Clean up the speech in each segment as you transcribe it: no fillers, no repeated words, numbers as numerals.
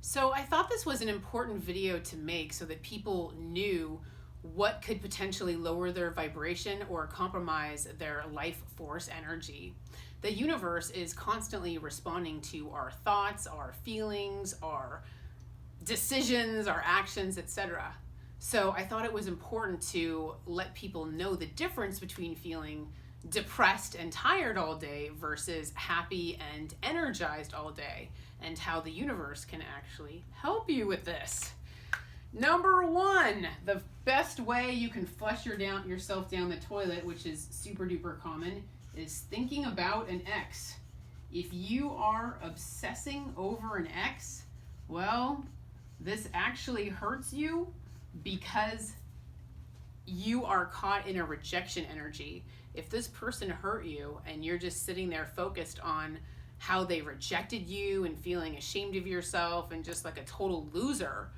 So I thought this was an important video to make so that people knew what could potentially lower their vibration or compromise their life force energy. The universe is constantly responding to our thoughts, our feelings, our decisions, our actions, etc. So I thought it was important to let people know the difference between feeling depressed and tired all day versus happy and energized all day, and how the universe can actually help you with this. Number one, the best way you can flush yourself down the toilet, which is super duper common, is thinking about an ex. If you are obsessing over an ex, well, this actually hurts you because you are caught in a rejection energy. If this person hurt you and you're just sitting there focused on how they rejected you and feeling ashamed of yourself and just like a total loser,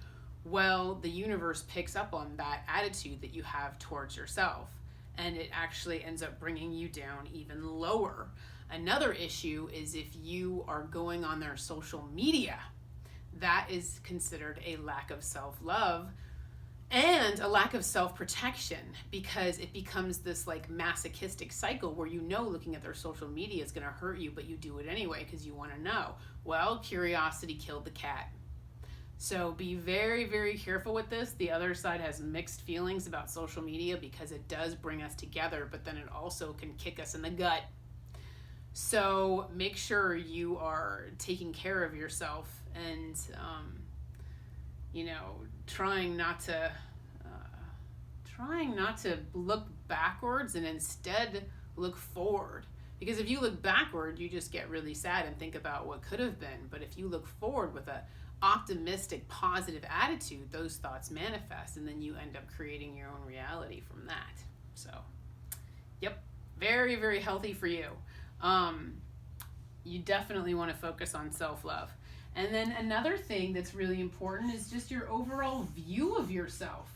well, the universe picks up on that attitude that you have towards yourself, and it actually ends up bringing you down even lower. Another issue is if you are going on their social media. That is considered a lack of self-love and a lack of self-protection, because it becomes this like masochistic cycle where looking at their social media is going to hurt you, but you do it anyway because you want to know. Well, curiosity killed the cat. So be very, very careful with this. The other side has mixed feelings about social media because it does bring us together, but then it also can kick us in the gut. So make sure you are taking care of yourself and, trying not to look backwards and instead look forward. Because if you look backward, you just get really sad and think about what could have been. But if you look forward with a optimistic, positive attitude, those thoughts manifest, and then you end up creating your own reality from that. So, yep, very, very healthy for you. You definitely want to focus on self-love. And then another thing that's really important is just your overall view of yourself.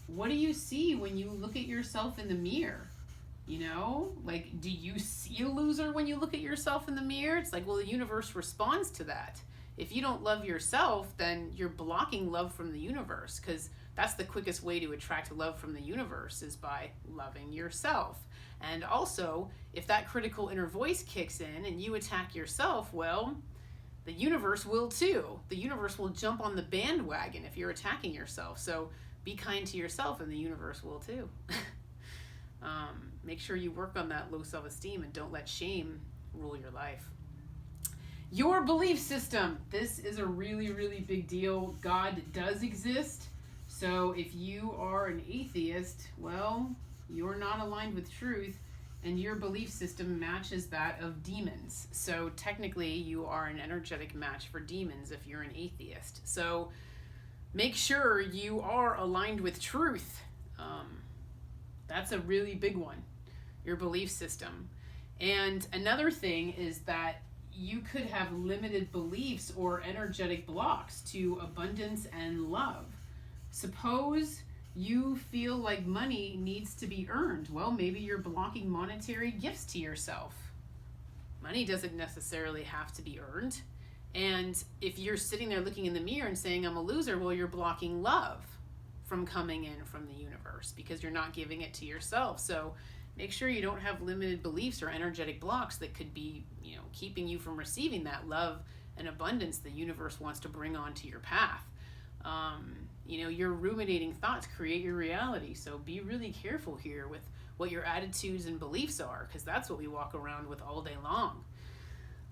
What do you see when you look at yourself in the mirror? Do you see a loser when you look at yourself in the mirror? It's like, well, the universe responds to that. If you don't love yourself, then you're blocking love from the universe, because that's the quickest way to attract love from the universe is by loving yourself. And also, if that critical inner voice kicks in and you attack yourself, well, the universe will too. The universe will jump on the bandwagon if you're attacking yourself. So be kind to yourself and the universe will too. Make sure you work on that low self-esteem and don't let shame rule your life. Your belief system. This is a really, really big deal. God does exist. So if you are an atheist, well, you're not aligned with truth, and your belief system matches that of demons. So technically, you are an energetic match for demons if you're an atheist. So make sure you are aligned with truth. That's a really big one, your belief system. And another thing is that you could have limited beliefs or energetic blocks to abundance and love. Suppose you feel like money needs to be earned. Well, maybe you're blocking monetary gifts to yourself. Money doesn't necessarily have to be earned. And if you're sitting there looking in the mirror and saying, I'm a loser, well, you're blocking love from coming in from the universe because you're not giving it to yourself. So make sure you don't have limited beliefs or energetic blocks that could be, keeping you from receiving that love and abundance the universe wants to bring onto your path. Your ruminating thoughts create your reality. So be really careful here with what your attitudes and beliefs are, because that's what we walk around with all day long.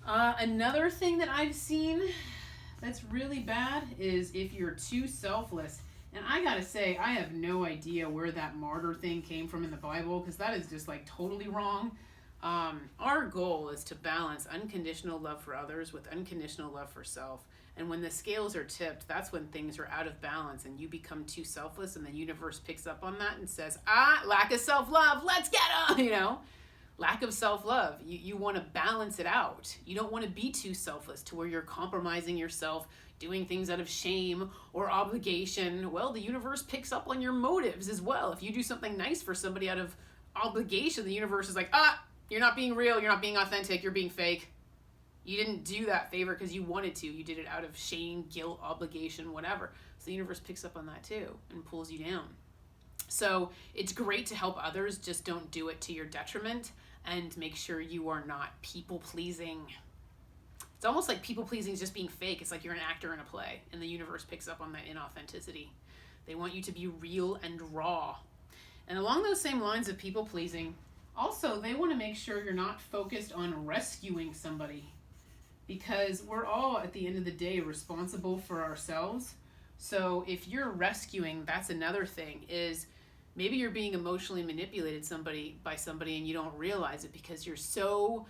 Another thing that I've seen that's really bad is if you're too selfless. And I gotta say, I have no idea where that martyr thing came from in the Bible, because that is just like totally wrong. Our goal is to balance unconditional love for others with unconditional love for self. And when the scales are tipped, that's when things are out of balance and you become too selfless, and the universe picks up on that and says, lack of self-love, let's get them, Lack of self-love. You want to balance it out. You don't want to be too selfless to where you're compromising yourself, doing things out of shame or obligation. Well, the universe picks up on your motives as well. If you do something nice for somebody out of obligation, the universe is like, you're not being real, you're not being authentic, you're being fake. You didn't do that favor because you wanted to. You did it out of shame, guilt, obligation, whatever. So the universe picks up on that too and pulls you down. So it's great to help others, just don't do it to your detriment, and make sure you are not people-pleasing. It's almost like people-pleasing is just being fake. It's like you're an actor in a play, and the universe picks up on that inauthenticity. They want you to be real and raw. And along those same lines of people-pleasing, also, they want to make sure you're not focused on rescuing somebody, because we're all, at the end of the day, responsible for ourselves. So if you're rescuing, that's another thing, is maybe you're being emotionally manipulated by somebody and you don't realize it because you're so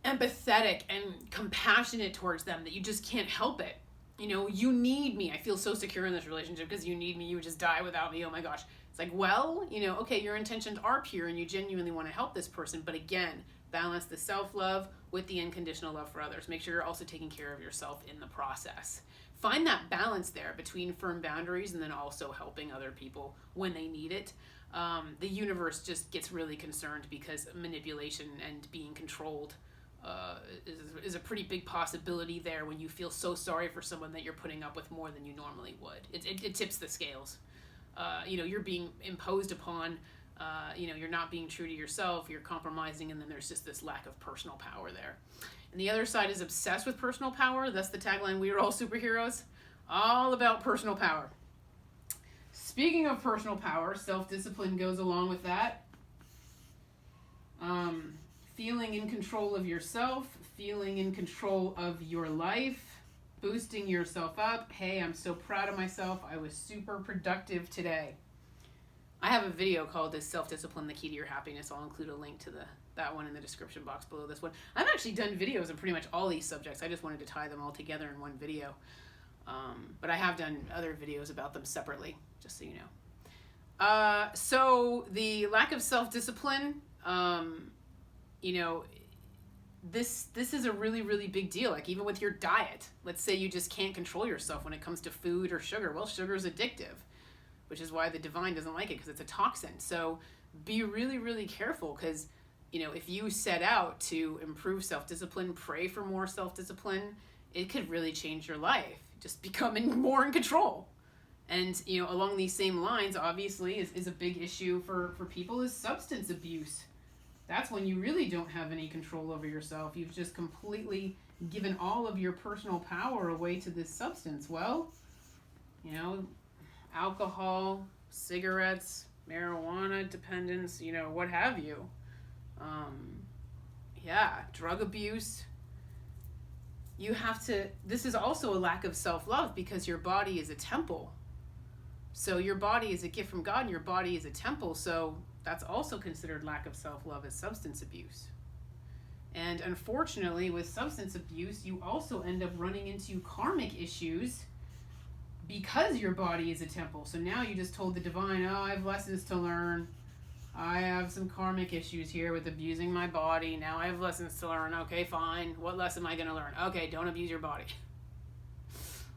empathetic and compassionate towards them that you just can't help it. You know, you need me. I feel so secure in this relationship because you need me. You would just die without me. Oh my gosh. It's like, well, you know, okay, your intentions are pure and you genuinely want to help this person. But again, balance the self-love with the unconditional love for others. Make sure you're also taking care of yourself in the process. Find that balance there between firm boundaries and then also helping other people when they need it. The universe just gets really concerned because manipulation and being controlled is a pretty big possibility there when you feel so sorry for someone that you're putting up with more than you normally would. It tips the scales. You know, you're being imposed upon. You know, you're not being true to yourself. You're compromising, and then there's just this lack of personal power there. And the other side is obsessed with personal power. That's the tagline, we are all superheroes. All about personal power. Speaking of personal power, self-discipline goes along with that. Feeling in control of yourself, feeling in control of your life, boosting yourself up. Hey, I'm so proud of myself. I was super productive today. I have a video called "Is Self-Discipline the Key to Your Happiness?" I'll include a link to that one in the description box below this one. I've actually done videos on pretty much all these subjects. I just wanted to tie them all together in one video. But I have done other videos about them separately, just so you know. So the lack of self-discipline, you know, this is a really, really big deal. Like even with your diet, let's say you just can't control yourself when it comes to food or sugar. Well, sugar is addictive, which is why the divine doesn't like it, because it's a toxin. So be really, really careful, because, you know, if you set out to improve self-discipline, pray for more self-discipline, it could really change your life. Just becoming more in control. And, you know, along these same lines, obviously, is a big issue for people is substance abuse. That's when you really don't have any control over yourself. You've just completely given all of your personal power away to this substance. Well, you know, alcohol, cigarettes, marijuana dependence, you know, what have you. Drug abuse. You have to, this is also a lack of self-love, because your body is a temple. So your body is a gift from God and your body is a temple. So that's also considered lack of self-love as substance abuse. And unfortunately, with substance abuse, you also end up running into karmic issues because your body is a temple. So now you just told the divine, oh, I have lessons to learn. I have some karmic issues here with abusing my body. Now I have lessons to learn. Okay, fine. What lesson am I going to learn? Okay, don't abuse your body.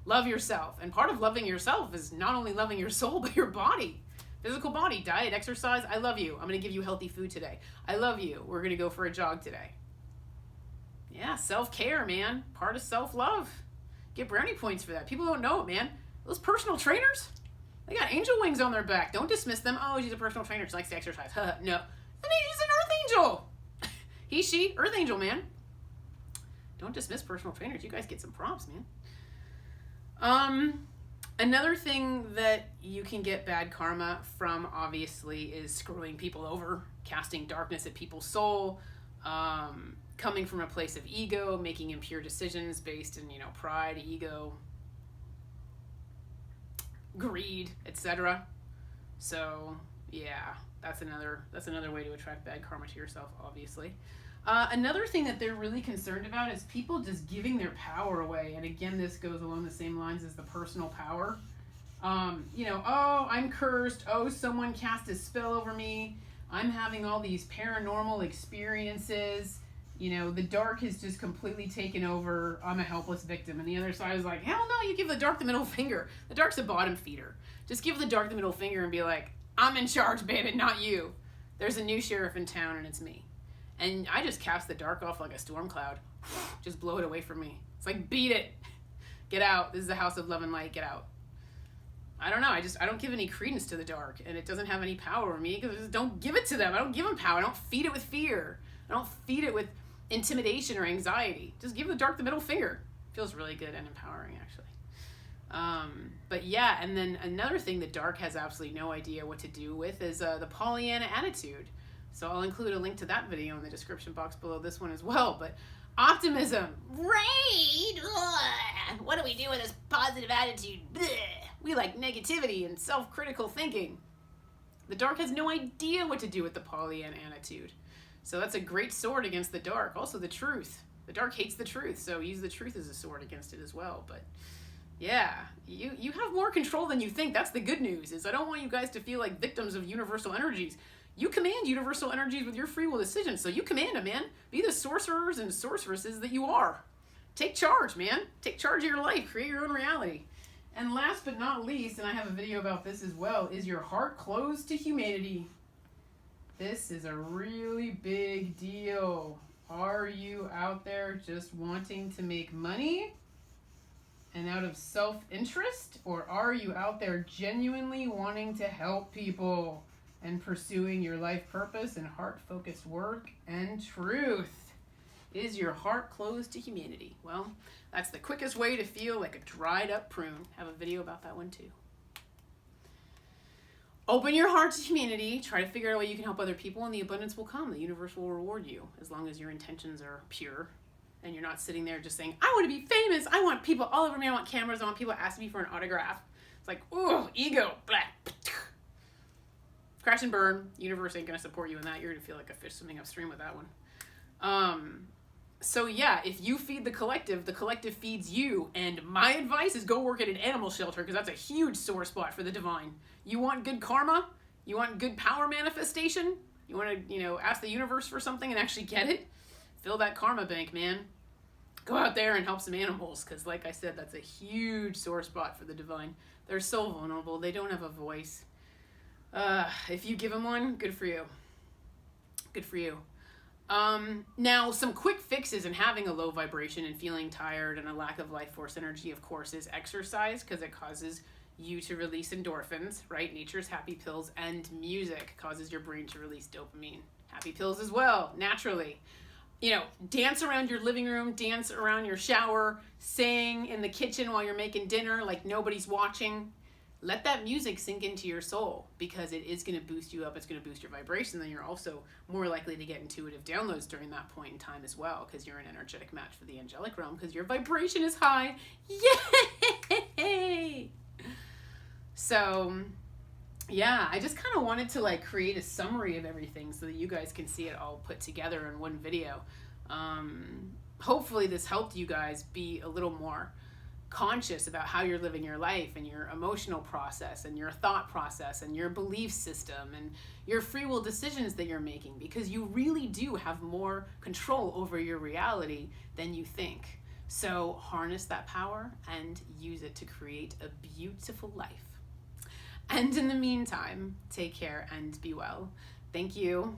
Love yourself. And part of loving yourself is not only loving your soul, but your body. Physical body, diet, exercise. I love you. I'm going to give you healthy food today. I love you. We're going to go for a jog today. Yeah, self-care, man. Part of self-love. Get brownie points for that. People don't know it, man. Those personal trainers, they got angel wings on their back. Don't dismiss them. Oh, she's a personal trainer. She likes to exercise. No. I mean, he's an earth angel. He, she, earth angel, man. Don't dismiss personal trainers. You guys get some props, man. Another thing that you can get bad karma from, obviously, is screwing people over, casting darkness at people's soul, coming from a place of ego, making impure decisions based in, you know, pride, ego, greed, etc. So yeah, that's another way to attract bad karma to yourself, obviously. Another thing that they're really concerned about is people just giving their power away. And again, this goes along the same lines as the personal power. You know, oh, I'm cursed. Oh, someone cast a spell over me. I'm having all these paranormal experiences. You know, the dark has just completely taken over. I'm a helpless victim. And the other side is like, hell no, you give the dark the middle finger. The dark's a bottom feeder. Just give the dark the middle finger and be like, I'm in charge, baby, not you. There's a new sheriff in town and it's me. And I just cast the dark off like a storm cloud just blow it away from me. It's like, beat it. Get out. This is the house of love and light. Get out. I don't know. I don't give any credence to the dark, and it doesn't have any power over me because I just don't give it to them. I don't give them power. I don't feed it with fear. I don't feed it with intimidation or anxiety. Just give the dark the middle finger. Feels really good and empowering, actually. But yeah, and then another thing that dark has absolutely no idea what to do with is the Pollyanna attitude. So I'll include a link to that video in the description box below this one as well. But optimism, right? Ugh. What do we do with this positive attitude? Blech. We like negativity and self-critical thinking. The dark has no idea what to do with the Pollyanna attitude. So that's a great sword against the dark. Also the truth. The dark hates the truth, so use the truth as a sword against it as well. But yeah, you have more control than you think. That's the good news, is I don't want you guys to feel like victims of universal energies. You command universal energies with your free will decisions, so you command them, man. Be the sorcerers and sorceresses that you are. Take charge, man. Take charge of your life. Create your own reality. And last but not least, and I have a video about this as well, is your heart closed to humanity. This is a really big deal. Are you out there just wanting to make money and out of self-interest? Or are you out there genuinely wanting to help people and pursuing your life purpose and heart-focused work and truth? Is your heart closed to humanity? Well, that's the quickest way to feel like a dried up prune. Have a video about that one too. Open your heart to humanity. Try to figure out a way you can help other people, and the abundance will come. The universe will reward you as long as your intentions are pure and you're not sitting there just saying, I want to be famous. I want people all over me. I want cameras. I want people asking me for an autograph. It's like, ooh, ego. Blah. Crash and burn. Universe ain't going to support you in that. You're going to feel like a fish swimming upstream with that one. So yeah, if you feed the collective feeds you. And my advice is go work at an animal shelter, because that's a huge sore spot for the divine. You want good karma? You want good power manifestation? You want to, ask the universe for something and actually get it? Fill that karma bank, man. Go out there and help some animals, because like I said, that's a huge sore spot for the divine. They're so vulnerable. They don't have a voice. If you give them one, good for you. Good for you. Now, some quick fixes in having a low vibration and feeling tired and a lack of life force energy, of course, is exercise, because it causes you to release endorphins, right? Nature's happy pills, and music causes your brain to release dopamine. Happy pills as well, naturally. Dance around your living room, dance around your shower, sing in the kitchen while you're making dinner like nobody's watching. Let that music sink into your soul, because it is going to boost you up. It's going to boost your vibration. Then you're also more likely to get intuitive downloads during that point in time as well, because you're an energetic match for the angelic realm, because your vibration is high. Yay! So, yeah, I just kind of wanted to create a summary of everything so that you guys can see it all put together in one video. Hopefully this helped you guys be a little more conscious about how you're living your life and your emotional process and your thought process and your belief system and your free will decisions that you're making, because you really do have more control over your reality than you think. So harness that power and use it to create a beautiful life. And in the meantime, take care and be well. Thank you.